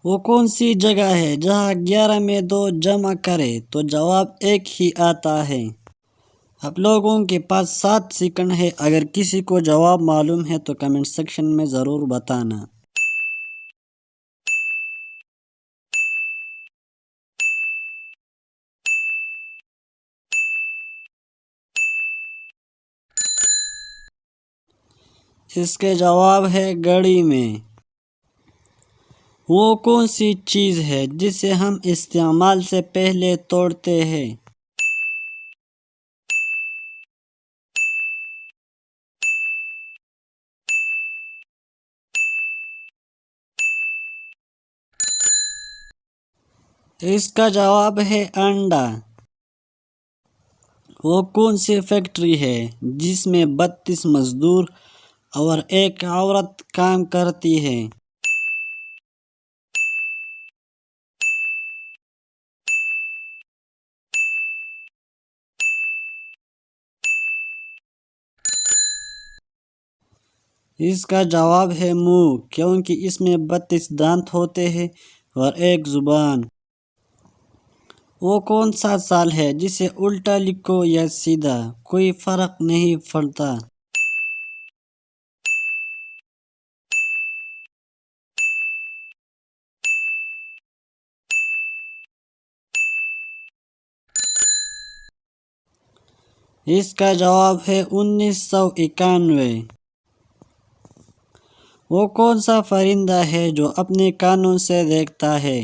وہ کون سی جگہ ہے جہاں 11 میں 2 جمع کرے تو جواب ایک ہی آتا ہے؟ آپ لوگوں کے پاس 7 سیکنڈ ہے، اگر کسی کو جواب معلوم ہے تو کمنٹ سیکشن میں ضرور بتانا۔ اس کے جواب ہے گھڑی میں۔ وہ کون سی چیز ہے جسے ہم استعمال سے پہلے توڑتے ہیں؟ اس کا جواب ہے انڈا۔ وہ کون سی فیکٹری ہے جس میں 32 مزدور اور ایک عورت کام کرتی ہے؟ اس کا جواب ہے منہ، کیونکہ اس میں 32 دانت ہوتے ہیں اور ایک زبان۔ وہ کون سا سال ہے جسے الٹا لکھو یا سیدھا کوئی فرق نہیں پڑتا؟ اس کا جواب ہے 1991۔ وہ کون سا پرندہ ہے جو اپنے کانوں سے دیکھتا ہے؟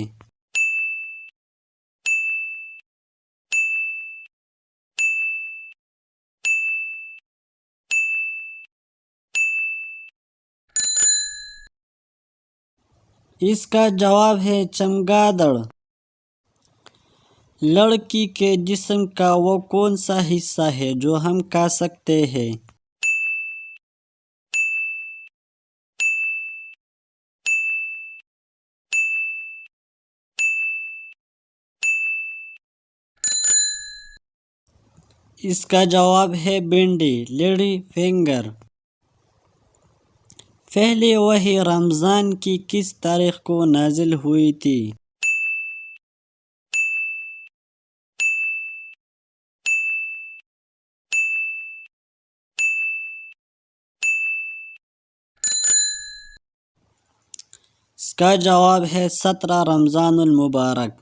اس کا جواب ہے چمگادڑ۔ لڑکی کے جسم کا وہ کون سا حصہ ہے جو ہم کھا سکتے ہیں؟ اس کا جواب ہے بھنڈی، لیڈی فنگر۔ پہلی وحی رمضان کی کس تاریخ کو نازل ہوئی تھی؟ اس کا جواب ہے 17 رمضان المبارک۔